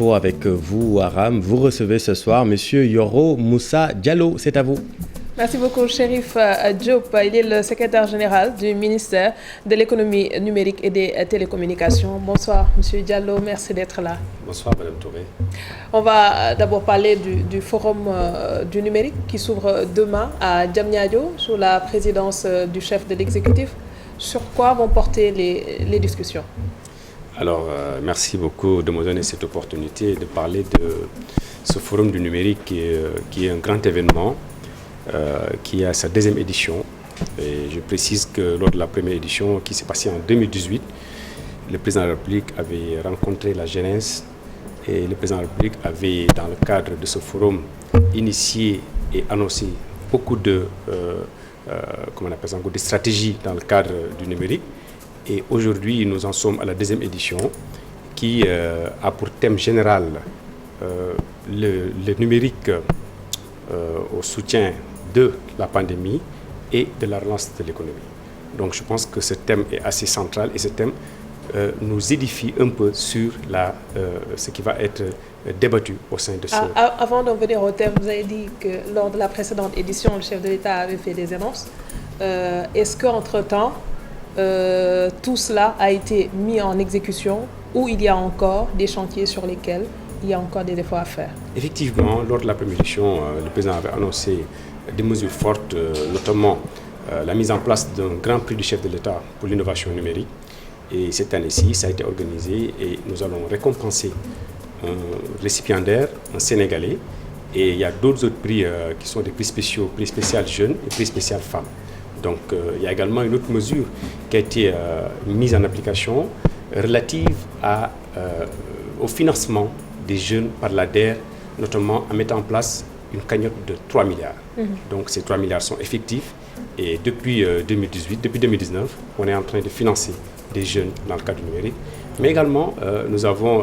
Avec vous, Aram, vous recevez ce soir Monsieur Yoro Moussa Diallo. C'est à vous. Merci beaucoup, Chérif Diop. Il est le secrétaire général du ministère de l'économie numérique et des télécommunications. Bonsoir, Monsieur Diallo. Merci d'être là. Bonsoir, Madame Touré. On va d'abord parler du forum du numérique qui s'ouvre demain à Diamniadio sous la présidence du chef de l'exécutif. Sur quoi vont porter les discussions? Alors, merci beaucoup de me donner cette opportunité de parler de ce forum du numérique qui est un grand événement, qui a sa deuxième édition. Et je précise que lors de la première édition qui s'est passée en 2018, le président de la République avait rencontré la jeunesse et le président de la République avait, dans le cadre de ce forum, initié et annoncé beaucoup de stratégies dans le cadre du numérique. Et aujourd'hui, nous en sommes à la deuxième édition qui a pour thème général le numérique au soutien de la pandémie et de la relance de l'économie. Donc je pense que ce thème est assez central et ce thème nous édifie un peu sur ce qui va être débattu au sein de ce... Avant d'en venir au thème, vous avez dit que lors de la précédente édition, le chef de l'État avait fait des annonces. Est-ce qu'entre-temps, tout cela a été mis en exécution ou il y a encore des chantiers sur lesquels il y a encore des efforts à faire? Effectivement, lors de la première édition, le président avait annoncé des mesures fortes, notamment la mise en place d'un grand prix du chef de l'État pour l'innovation numérique. Et cette année-ci, ça a été organisé et nous allons récompenser un récipiendaire, un Sénégalais. Et il y a d'autres prix qui sont des prix spéciaux, prix spécial jeunes et prix spécial femmes. Donc il y a également une autre mesure qui a été mise en application relative au financement des jeunes par l'ADER, notamment en mettant en place une cagnotte de 3 milliards. Donc ces 3 milliards sont effectifs et depuis 2019, on est en train de financer des jeunes dans le cadre du numérique. Mais également, nous avons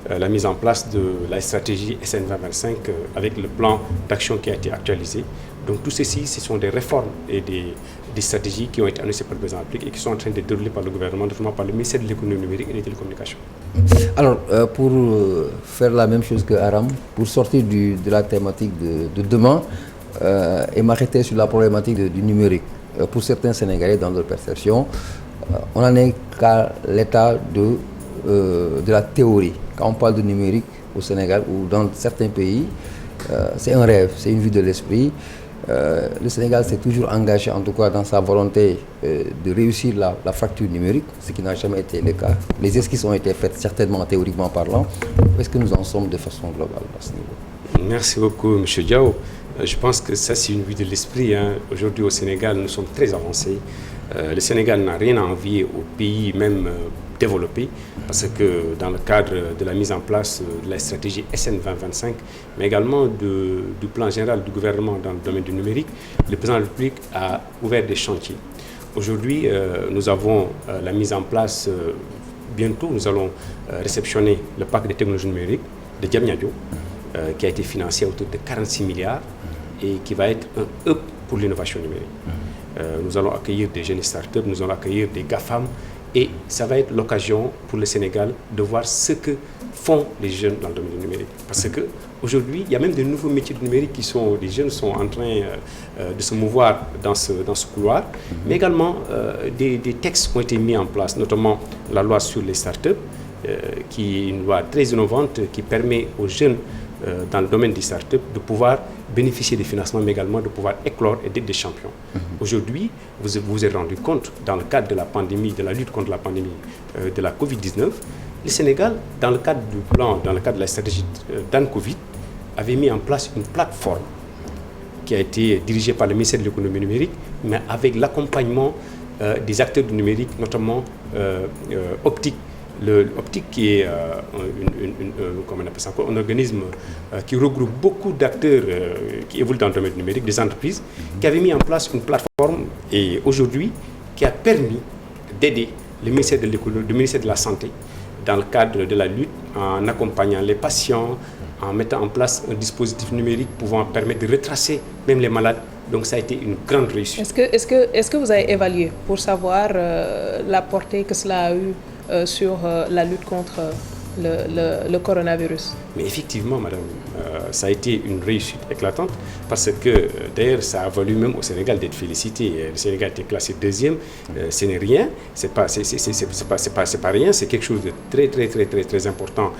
la mise en place de la stratégie SN 2025 avec le plan d'action qui a été actualisé. Donc tout ceci, ce sont des réformes et des stratégies qui ont été annoncées par le président de la République et qui sont en train de dérouler par le gouvernement, notamment par le ministère de l'économie numérique et des télécommunications. Alors, pour faire la même chose que Aram, pour sortir de la thématique de demain et m'arrêter sur la problématique du numérique, pour certains Sénégalais, dans leur perception, on n'en est qu'à l'état de la théorie. Quand on parle de numérique au Sénégal ou dans certains pays, c'est un rêve, c'est une vue de l'esprit. Le Sénégal s'est toujours engagé, en tout cas dans sa volonté de réussir la fracture numérique, ce qui n'a jamais été le cas. Les esquisses ont été faites, certainement théoriquement parlant. Où est-ce que nous en sommes de façon globale à ce niveau? Merci beaucoup, M. Diao. Je pense que ça, c'est une vue de l'esprit. Aujourd'hui, au Sénégal, nous sommes très avancés. Le Sénégal n'a rien à envier aux pays même développés, parce que dans le cadre de la mise en place de la stratégie SN 2025, mais également du plan général du gouvernement dans le domaine du numérique, le président de la République a ouvert des chantiers. Aujourd'hui, nous avons la mise en place, bientôt nous allons réceptionner le parc des technologies numériques de Diamniadio, qui a été financé à autour de 46 milliards et qui va être un hub pour l'innovation numérique. Nous allons accueillir des jeunes startups, nous allons accueillir des GAFAM et ça va être l'occasion pour le Sénégal de voir ce que font les jeunes dans le domaine du numérique. Parce qu'aujourd'hui, il y a même de nouveaux métiers du numérique les jeunes sont en train de se mouvoir dans ce couloir, mais également des textes ont été mis en place, notamment la loi sur les startups, qui est une loi très innovante qui permet aux jeunes dans le domaine des startups de pouvoir bénéficier des financements, mais également de pouvoir éclore et d'être des champions. Aujourd'hui, vous vous êtes rendu compte, dans le cadre de la pandémie, de la lutte contre la pandémie de la Covid-19, le Sénégal, dans le cadre du plan, dans le cadre de la stratégie d'AN-Covid, avait mis en place une plateforme qui a été dirigée par le ministère de l'économie numérique, mais avec l'accompagnement des acteurs du numérique, notamment Optique. Optique qui est un organisme qui regroupe beaucoup d'acteurs qui évoluent dans le domaine numérique, des entreprises, qui avait mis en place une plateforme et aujourd'hui qui a permis d'aider le ministère de la Santé dans le cadre de la lutte en accompagnant les patients, en mettant en place un dispositif numérique pouvant permettre de retracer même les malades. Donc ça a été une grande réussite. Est-ce que vous avez évalué pour savoir la portée que cela a eu sur la lutte contre le coronavirus. Mais effectivement, madame, ça a été une réussite éclatante parce que d'ailleurs ça a valu même au Sénégal d'être félicité. Le Sénégal a été classé deuxième, ce n'est rien, c'est pas rien, c'est quelque chose de très important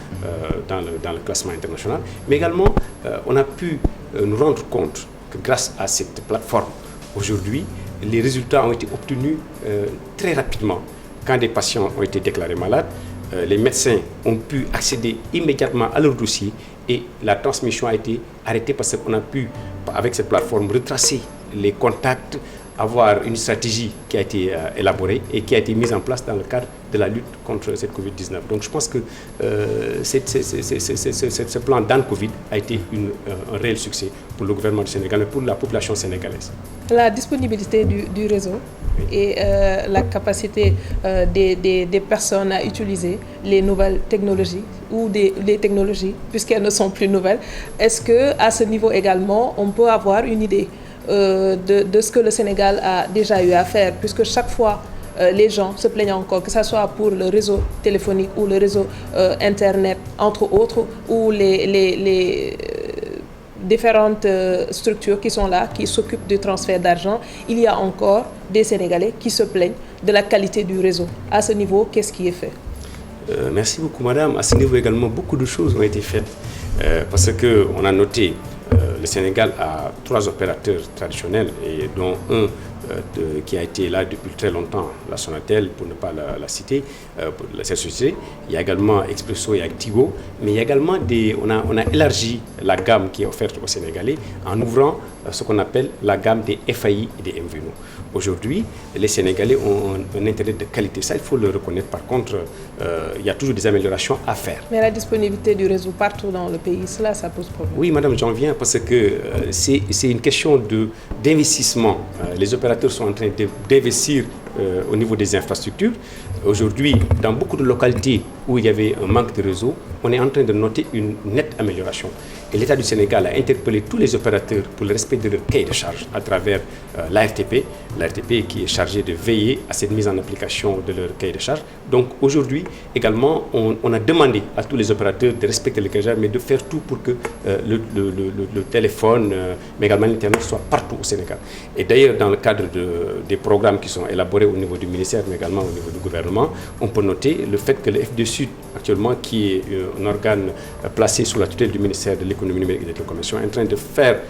dans le classement international. Mais également, on a pu nous rendre compte que grâce à cette plateforme, aujourd'hui, les résultats ont été obtenus très rapidement. Quand des patients ont été déclarés malades, les médecins ont pu accéder immédiatement à leur dossier et la transmission a été arrêtée parce qu'on a pu, avec cette plateforme, retracer les contacts, avoir une stratégie qui a été élaborée et qui a été mise en place dans le cadre de la lutte contre cette Covid-19. Donc je pense que ce plan d'An-Covid a été un réel succès pour le gouvernement du Sénégal et pour la population sénégalaise. La disponibilité du réseau et la capacité des personnes à utiliser les nouvelles technologies ou les technologies, puisqu'elles ne sont plus nouvelles, est-ce qu'à ce niveau également, on peut avoir une idée de ce que le Sénégal a déjà eu à faire, puisque chaque fois les gens se plaignent encore, que ce soit pour le réseau téléphonique ou le réseau Internet, entre autres, ou les différentes structures qui sont là, qui s'occupent du transfert d'argent, il y a encore des Sénégalais qui se plaignent de la qualité du réseau. À ce niveau, qu'est-ce qui est fait? Merci beaucoup, madame. À ce niveau également, beaucoup de choses ont été faites parce qu'on a noté le Sénégal a 3 opérateurs traditionnels, et dont un qui a été là depuis très longtemps, la Sonatel, pour ne pas la citer, pour cette société. Il y a également Expresso et Tigo, mais il y a également on a élargi la gamme qui est offerte aux Sénégalais en ouvrant ce qu'on appelle la gamme des FAI et des MVNO. Aujourd'hui, les Sénégalais ont un Internet de qualité. Ça, il faut le reconnaître. Par contre, il y a toujours des améliorations à faire. Mais la disponibilité du réseau partout dans le pays, ça pose problème. Oui, madame, j'en viens parce que c'est une question d'investissement. Les opérateurs sont en train d'investir au niveau des infrastructures. Aujourd'hui, dans beaucoup de localités où il y avait un manque de réseau, on est en train de noter une nette amélioration. Et l'État du Sénégal a interpellé tous les opérateurs pour le respect de leur cahier de charge à travers l'ARTP qui est chargée de veiller à cette mise en application de leur cahier de charge. Donc aujourd'hui, également, on a demandé à tous les opérateurs de respecter le cahier de charge, mais de faire tout pour que le téléphone, mais également l'Internet soit partout au Sénégal. Et d'ailleurs, dans le cadre des programmes qui sont élaborés au niveau du ministère, mais également au niveau du gouvernement, on peut noter le fait que le FD Sud, actuellement, qui est un organe placé sous la tutelle du ministère de l'économie numérique et des télécommunications, est en train de faire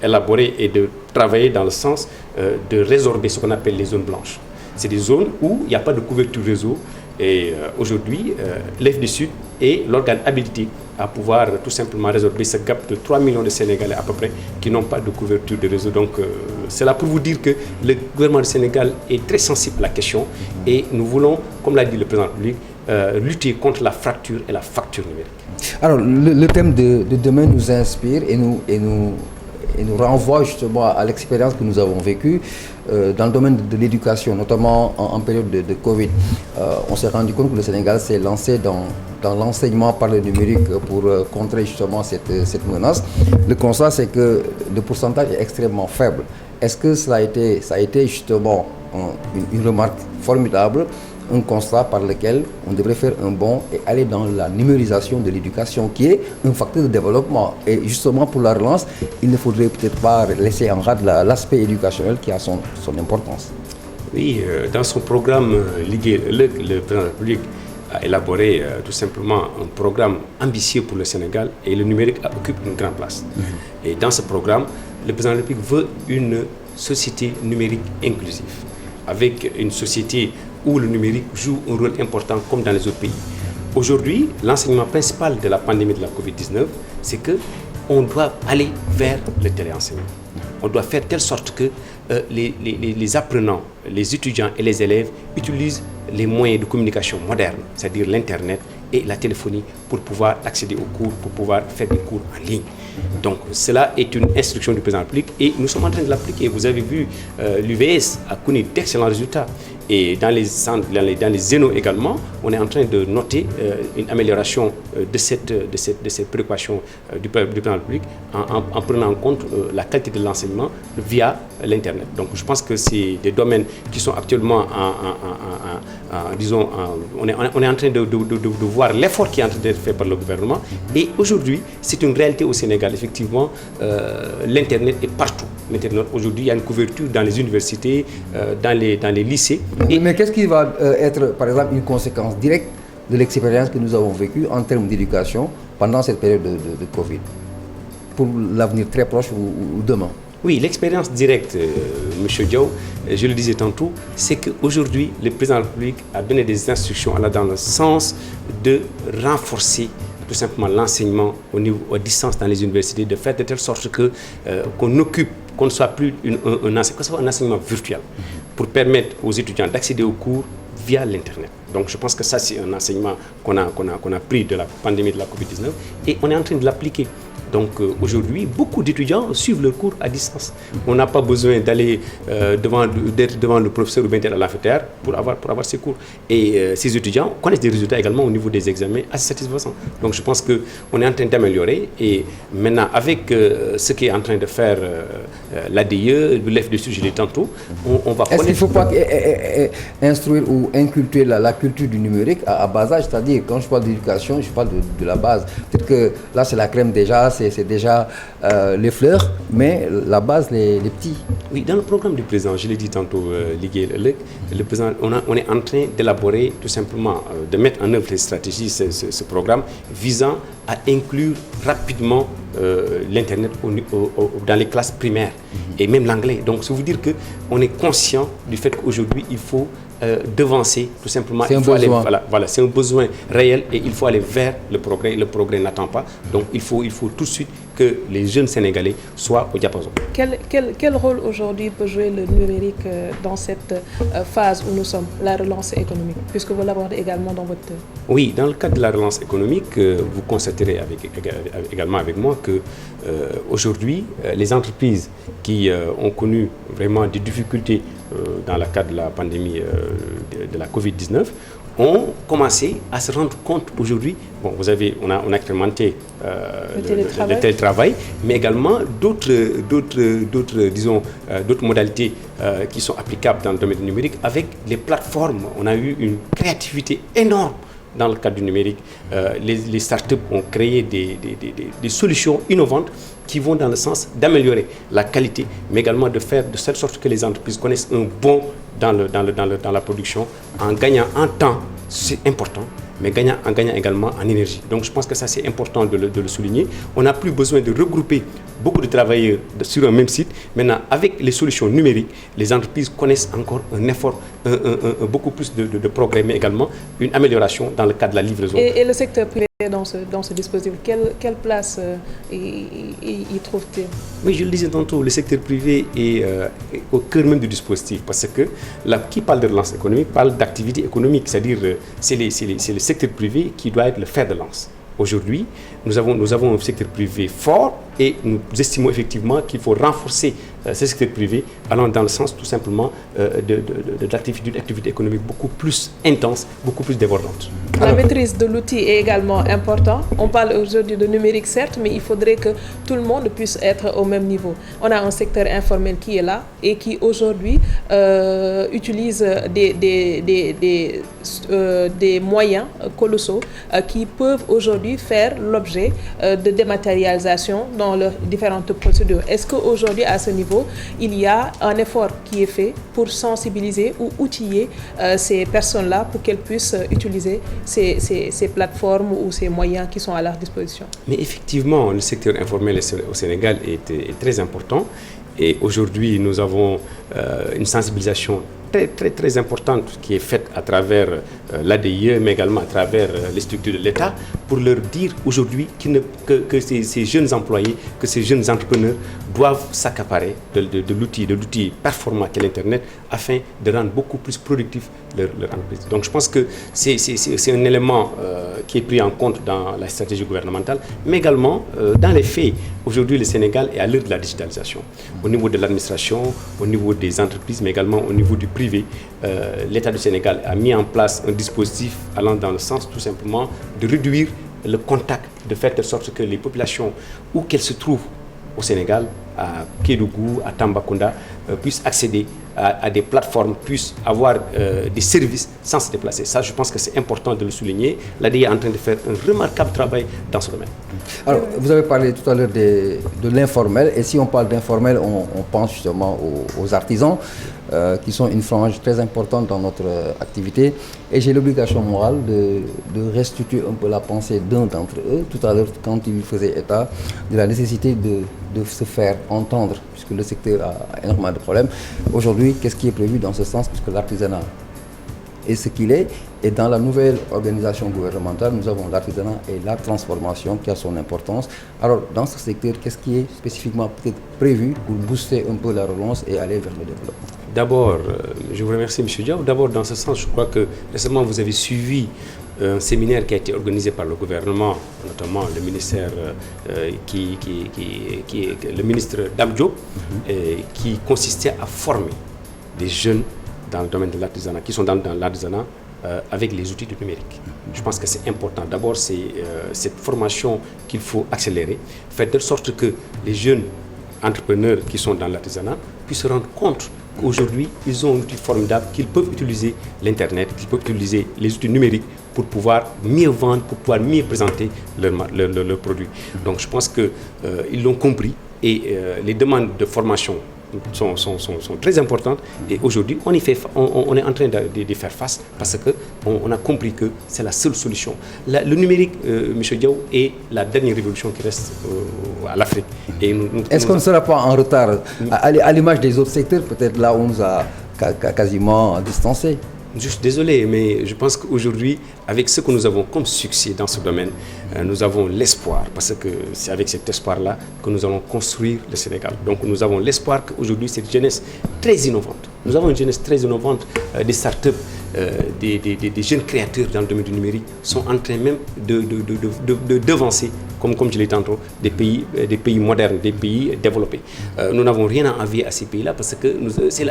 élaborer et de travailler dans le sens de résorber ce qu'on appelle les zones blanches. C'est des zones où il n'y a pas de couverture réseau. Et aujourd'hui, l'FD Sud est l'organe habilité à pouvoir tout simplement résorber ce gap de 3 millions de Sénégalais à peu près qui n'ont pas de couverture de réseau. Donc c'est là pour vous dire que le gouvernement du Sénégal est très sensible à la question et nous voulons, comme l'a dit le président de la République, lutter contre la fracture et la facture numérique. Alors le thème de demain nous inspire et nous renvoie justement à l'expérience que nous avons vécue dans le domaine de l'éducation, notamment en période de Covid. On s'est rendu compte que le Sénégal s'est lancé dans l'enseignement par le numérique pour contrer justement cette menace. Le constat, c'est que le pourcentage est extrêmement faible. Est-ce que ça a été justement une remarque formidable, un constat par lequel on devrait faire un bond et aller dans la numérisation de l'éducation qui est un facteur de développement. Et justement pour la relance, il ne faudrait peut-être pas laisser en rade l'aspect éducationnel qui a son importance. Oui, dans son programme, le président de la République a élaboré tout simplement un programme ambitieux pour le Sénégal et le numérique occupe une grande place. Et dans ce programme, le président de la République veut une société numérique inclusive, avec une société où le numérique joue un rôle important comme dans les autres pays. Aujourd'hui, l'enseignement principal de la pandémie de la Covid-19, c'est qu'on doit aller vers le téléenseignement. On doit faire telle sorte que les apprenants, les étudiants et les élèves utilisent les moyens de communication modernes, c'est-à-dire l'Internet et la téléphonie, pour pouvoir accéder aux cours, pour pouvoir faire des cours en ligne. Donc cela est une instruction du président de la République et nous sommes en train de l'appliquer. Vous avez vu, l'UVS a connu d'excellents résultats Et dans les centres, dans les zénos également, on est en train de noter une amélioration de cette préoccupation du président public en prenant en compte la qualité de l'enseignement via l'Internet. Donc je pense que c'est des domaines qui sont actuellement disons, on est en train de voir l'effort qui est en train d'être fait par le gouvernement. Et aujourd'hui, c'est une réalité au Sénégal. Effectivement, l'Internet est partout. L'Internet, aujourd'hui, il y a une couverture dans les universités, dans les lycées. Mais qu'est-ce qui va être, par exemple, une conséquence directe de l'expérience que nous avons vécue en termes d'éducation pendant cette période de Covid, pour l'avenir très proche ou demain? Oui, l'expérience directe, M. Diaw, je le disais tantôt, c'est qu'aujourd'hui, le président de la République a donné des instructions allant dans le sens de renforcer tout simplement l'enseignement à distance dans les universités, de faire de telle sorte qu'on ne soit plus un enseignement virtuel, pour permettre aux étudiants d'accéder aux cours via l'Internet. Donc je pense que ça, c'est un enseignement qu'on a pris de la pandémie de la Covid-19 et on est en train de l'appliquer. Donc aujourd'hui, beaucoup d'étudiants suivent leurs cours à distance. On n'a pas besoin d'aller d'être devant le professeur ou bien d'être à l'amphithéâtre pour avoir ces cours. Et ces étudiants connaissent des résultats également au niveau des examens assez satisfaisants. Donc je pense qu'on est en train d'améliorer. Et maintenant, avec ce qu'est en train de faire l'ADIE, le FDC, je l'ai tantôt, on va connaître... Est-ce qu'il ne faut pas instruire ou inculter la culture du numérique à bas âge? C'est-à-dire, quand je parle d'éducation, je parle de la base. Peut-être que là, c'est la crème déjà, c'est déjà les fleurs, mais la base, les petits. Oui, dans le programme du président, je l'ai dit tantôt, le président, on est en train d'élaborer tout simplement, de mettre en œuvre les stratégies, ce programme visant à inclure rapidement l'Internet dans les classes primaires et même l'anglais. Donc, ça veut dire qu'on est conscient du fait qu'aujourd'hui, il faut devancer tout simplement. C'est un besoin. Voilà, c'est un besoin réel et il faut aller vers le progrès. Le progrès n'attend pas. Donc, il faut tout de suite que les jeunes Sénégalais soient au diapason. Quel rôle aujourd'hui peut jouer le numérique dans cette phase où nous sommes, la relance économique, puisque vous l'abordez également dans votre... Oui, dans le cadre de la relance économique, vous constaterez également avec moi que aujourd'hui, les entreprises qui ont connu vraiment des difficultés dans le cadre de la pandémie de la Covid-19 ont commencé à se rendre compte aujourd'hui, bon, on a expérimenté le télétravail, mais également d'autres modalités qui sont applicables dans le domaine numérique avec les plateformes. On a eu une créativité énorme dans le cadre du numérique. Les startups ont créé des solutions innovantes qui vont dans le sens d'améliorer la qualité, mais également de faire de telle sorte que les entreprises connaissent un bond dans la production, en gagnant en temps, c'est important, mais en gagnant également en énergie. Donc je pense que ça, c'est important de le souligner. On n'a plus besoin de regrouper beaucoup de travailleurs sur un même site. Maintenant, avec les solutions numériques, les entreprises connaissent encore un effort, beaucoup plus de progrès, mais également une amélioration dans le cadre de la livraison. Et le secteur privé dans ce dispositif, quelle place y trouve-t-il? Oui, je le disais tantôt, le secteur privé est au cœur même du dispositif, parce que qui parle de relance économique parle d'activité économique, c'est-à-dire c'est le secteur privé qui doit être le fer de lance. Aujourd'hui, nous avons un secteur privé fort et nous estimons effectivement qu'il faut renforcer ce secteur privé allant dans le sens tout simplement d'une activité économique beaucoup plus intense, beaucoup plus débordante. La maîtrise de l'outil est également importante. On parle aujourd'hui de numérique certes, mais il faudrait que tout le monde puisse être au même niveau. On a un secteur informel qui est là et qui aujourd'hui utilise des moyens colossaux qui peuvent aujourd'hui faire l'objet de dématérialisation dans leurs différentes procédures. Est-ce qu'aujourd'hui, à ce niveau, il y a un effort qui est fait pour sensibiliser ou outiller ces personnes-là pour qu'elles puissent utiliser ces plateformes ou ces moyens qui sont à leur disposition? Mais effectivement, le secteur informel au Sénégal est très important et aujourd'hui, nous avons une sensibilisation très importante qui est faite à travers l'ADIE, mais également à travers les structures de l'État, pour leur dire aujourd'hui que ces jeunes employés, que ces jeunes entrepreneurs doivent s'accaparer de l'outil performant qu'est l'Internet afin de rendre beaucoup plus productif leur entreprise. Donc je pense que c'est un élément qui est pris en compte dans la stratégie gouvernementale, mais également dans les faits. Aujourd'hui, le Sénégal est à l'heure de la digitalisation. Au niveau de l'administration, au niveau des entreprises, mais également au niveau du privé, l'État du Sénégal a mis en place un dispositif allant dans le sens tout simplement de réduire le contact, de faire de sorte que les populations, où qu'elles se trouvent au Sénégal, à Kédougou, à Tambacounda, puissent accéder à des plateformes, puissent avoir des services sans se déplacer. Ça, je pense que c'est important de le souligner. L'ADI est en train de faire un remarquable travail dans ce domaine. Alors, vous avez parlé tout à l'heure de l'informel, et si on parle d'informel, on pense justement aux artisans, qui sont une frange très importante dans notre activité. Et j'ai l'obligation morale de restituer un peu la pensée d'un d'entre eux, tout à l'heure, quand il faisait état de la nécessité de se faire entendre, puisque le secteur a énormément de problèmes. Aujourd'hui, qu'est-ce qui est prévu dans ce sens, puisque l'artisanat est ce qu'il est, et dans la nouvelle organisation gouvernementale, nous avons l'artisanat et la transformation qui a son importance. Alors, dans ce secteur, qu'est-ce qui est spécifiquement peut-être prévu pour booster un peu la relance et aller vers le développement? D'abord, je vous remercie M. Diaw. D'abord, dans ce sens, je crois que récemment, vous avez suivi un séminaire qui a été organisé par le gouvernement, notamment le ministère le ministre Dame Diop, qui consistait à former des jeunes dans le domaine de l'artisanat, qui sont dans l'artisanat avec les outils du numérique. Je pense que c'est important. D'abord, c'est cette formation qu'il faut accélérer, faire de sorte que les jeunes entrepreneurs qui sont dans l'artisanat puissent se rendre compte qu'aujourd'hui, ils ont un outil formidable, qu'ils peuvent utiliser l'Internet, qu'ils peuvent utiliser les outils numériques pour pouvoir mieux vendre, pour pouvoir mieux présenter leurs produits. Donc je pense qu'ils l'ont compris et les demandes de formation sont très importantes et aujourd'hui on est en train de faire face parce qu'on a compris que c'est la seule solution. Le numérique, M. Diaw, est la dernière révolution qui reste à l'Afrique. Est-ce qu'on ne sera pas en retard à l'image des autres secteurs, peut-être là où on nous a quasiment distancés? Je suis désolé, mais je pense qu'aujourd'hui, avec ce que nous avons comme succès dans ce domaine, nous avons l'espoir, parce que c'est avec cet espoir-là que nous allons construire le Sénégal. Donc nous avons l'espoir qu'aujourd'hui, cette jeunesse très innovante, nous avons une jeunesse très innovante, des startups, des jeunes créateurs dans le domaine du numérique sont en train même de devancer, comme je l'ai dit tantôt, des pays modernes, des pays développés. Nous n'avons rien à envier à ces pays-là parce que c'est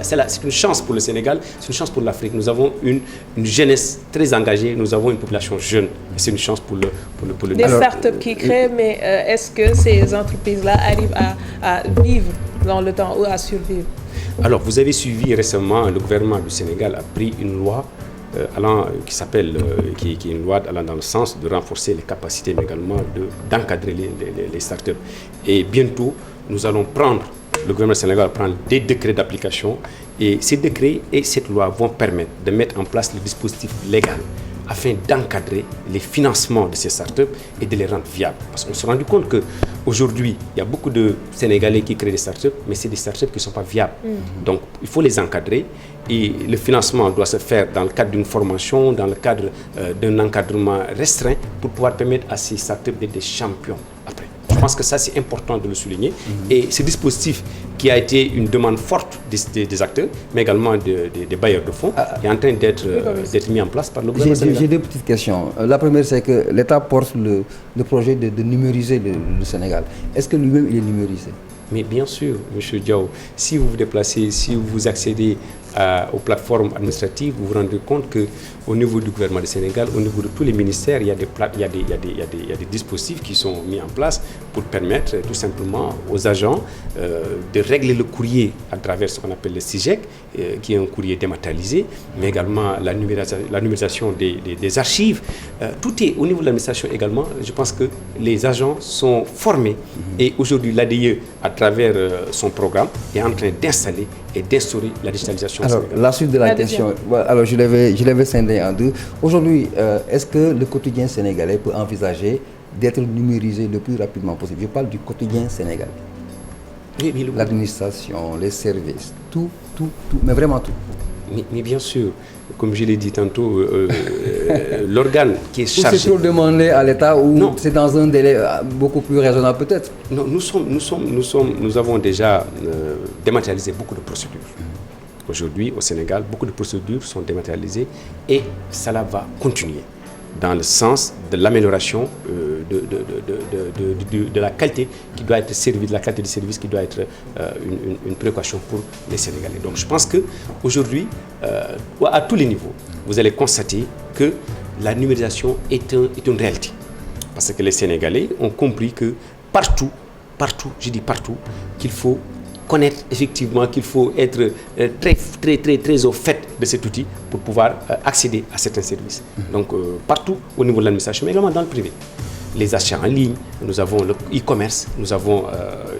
une chance pour le Sénégal, c'est une chance pour l'Afrique. Nous avons une jeunesse très engagée, nous avons une population jeune et c'est une chance pour le Des startups qui créent, mais est-ce que ces entreprises-là arrivent à vivre dans le temps ou à survivre? Alors, vous avez suivi récemment, le gouvernement du Sénégal a pris une loi qui est une loi allant dans le sens de renforcer les capacités, mais également d'encadrer les startups. Et bientôt, le gouvernement sénégal va prendre des décrets d'application et ces décrets et cette loi vont permettre de mettre en place le dispositif légal afin d'encadrer les financements de ces startups et de les rendre viables. Parce qu'on s'est rendu compte qu'aujourd'hui, il y a beaucoup de Sénégalais qui créent des startups, mais c'est des startups qui ne sont pas viables. Donc, il faut les encadrer et le financement doit se faire dans le cadre d'une formation, dans le cadre d'un encadrement restreint pour pouvoir permettre à ces startups d'être des champions après. Je pense que ça, c'est important de le souligner. Et ce dispositif qui a été une demande forte des acteurs, mais également des bailleurs de fonds, est en train d'être mis en place par le gouvernement sénégalais. J'ai deux petites questions. La première, c'est que l'État porte le projet de numériser le Sénégal. Est-ce que lui-même, il est numérisé? Mais bien sûr, M. Diaw, si vous vous déplacez, si vous accédez aux plateformes administratives, vous vous rendez compte qu'au niveau du gouvernement du Sénégal, au niveau de tous les ministères, il y a des dispositifs qui sont mis en place pour permettre tout simplement aux agents de régler le courrier à travers ce qu'on appelle le SIGEC, qui est un courrier dématérialisé, mais également la numérisation des archives. Tout est au niveau de l'administration également. Je pense que les agents sont formés et aujourd'hui l'ADIE, à travers son programme, est en train d'installer et d'instaurer la digitalisation. Alors, la suite de la question, alors je l'avais scindé en deux. Aujourd'hui, est-ce que le quotidien sénégalais peut envisager d'être numérisé le plus rapidement possible? Je parle du quotidien sénégalais. Oui, l'administration, les services, tout, mais vraiment tout. Mais bien sûr, comme je l'ai dit tantôt, l'organe qui est chargé... Ou c'est trop demandé à l'État ou c'est dans un délai beaucoup plus raisonnable peut-être? Non, nous avons déjà dématérialisé beaucoup de procédures. Aujourd'hui, au Sénégal, beaucoup de procédures sont dématérialisées et cela va continuer dans le sens de l'amélioration de la qualité qui doit être servie, de la qualité de service qui doit être une précaution pour les Sénégalais. Donc je pense qu'aujourd'hui, à tous les niveaux, vous allez constater que la numérisation est une réalité. Parce que les Sénégalais ont compris que partout, je dis partout, qu'il faut connaître effectivement, qu'il faut être très au fait de cet outil pour pouvoir accéder à certains services. Donc partout au niveau de l'administration, mais également dans le privé. Les achats en ligne, nous avons le e-commerce, nous avons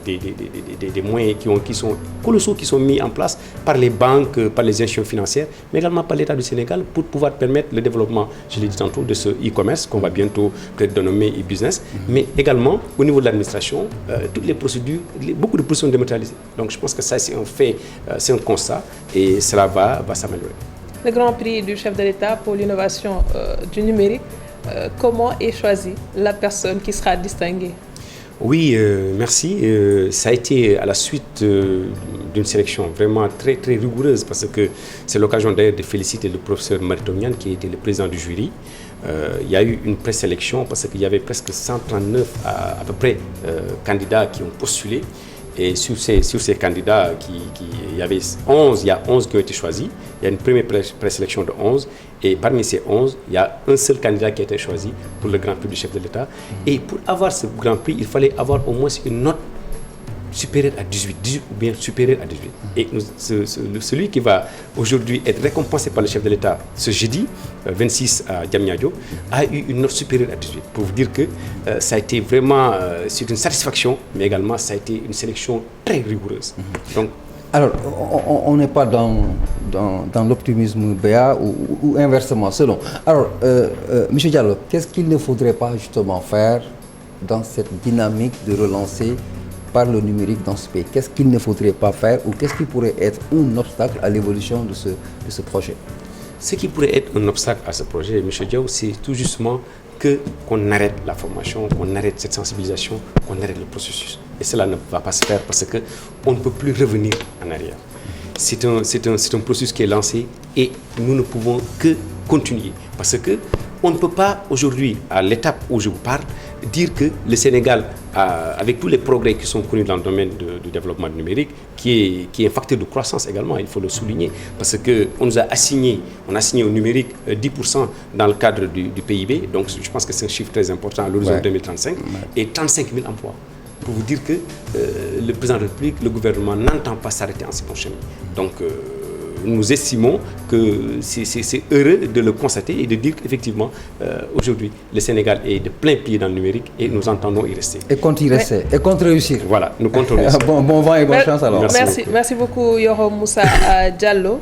des moyens qui sont colossaux, qui sont mis en place par les banques, par les institutions financières, mais également par l'État du Sénégal pour pouvoir permettre le développement, je l'ai dit tantôt, de ce e-commerce qu'on va bientôt peut-être dénommer e-business, mais également au niveau de l'administration, toutes les procédures, beaucoup de procédures dématérialisées. Donc je pense que ça c'est un fait, c'est un constat et cela va s'améliorer. Le Grand Prix du chef de l'État pour l'innovation du numérique, comment est choisie la personne qui sera distinguée? Oui, merci. Ça a été à la suite d'une sélection vraiment très rigoureuse parce que c'est l'occasion d'ailleurs de féliciter le professeur Maritonyan qui était le président du jury. Il y a eu une présélection parce qu'il y avait presque 139 à peu près candidats qui ont postulé. Et sur ces candidats, il y a 11 qui ont été choisis. Il y a une première présélection de 11. Et parmi ces 11, il y a un seul candidat qui a été choisi pour le Grand Prix du chef de l'État. Et pour avoir ce Grand Prix, il fallait avoir au moins une note supérieure à 18 ou bien supérieure à 18. Et celui qui va aujourd'hui être récompensé par le chef de l'État ce jeudi 26 à Diamniadio a eu une note supérieure à 18. Pour vous dire que ça a été vraiment c'est une satisfaction, mais également ça a été une sélection très rigoureuse. Donc, alors, on n'est pas dans l'optimisme BA ou inversement, selon. Alors, M. Diallo, qu'est-ce qu'il ne faudrait pas justement faire dans cette dynamique de relancer par le numérique dans ce pays? Qu'est-ce qu'il ne faudrait pas faire ou qu'est-ce qui pourrait être un obstacle à l'évolution de ce projet? Ce qui pourrait être un obstacle à ce projet, M. Diaw, c'est tout justement qu'on arrête la formation, qu'on arrête cette sensibilisation, qu'on arrête le processus. Et cela ne va pas se faire parce qu'on ne peut plus revenir en arrière. C'est un processus qui est lancé et nous ne pouvons que continuer. Parce qu'on ne peut pas aujourd'hui, à l'étape où je vous parle, dire que le Sénégal, avec tous les progrès qui sont connus dans le domaine du développement numérique, qui est un facteur de croissance également, il faut le souligner, parce qu'on nous a assigné au numérique 10% dans le cadre du PIB, donc je pense que c'est un chiffre très important à l'horizon 2035, et 35 000 emplois. Pour vous dire que le président de la République, le gouvernement n'entend pas s'arrêter en ce bon chemin. Donc, nous estimons que c'est heureux de le constater et de dire qu'effectivement, aujourd'hui, le Sénégal est de plein pied dans le numérique et nous entendons y rester. Et compte y rester, et compte réussir. Voilà, nous comptons réussir. Bon vent et bonne chance alors. Merci beaucoup Yoro Moussa Diallo,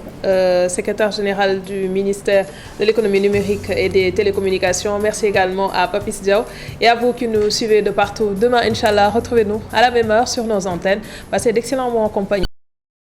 secrétaire général du ministère de l'économie numérique et des télécommunications. Merci également à Papis Diaw et à vous qui nous suivez de partout. Demain, Inch'Allah, retrouvez-nous à la même heure sur nos antennes. Passez d'excellents moments en compagnie.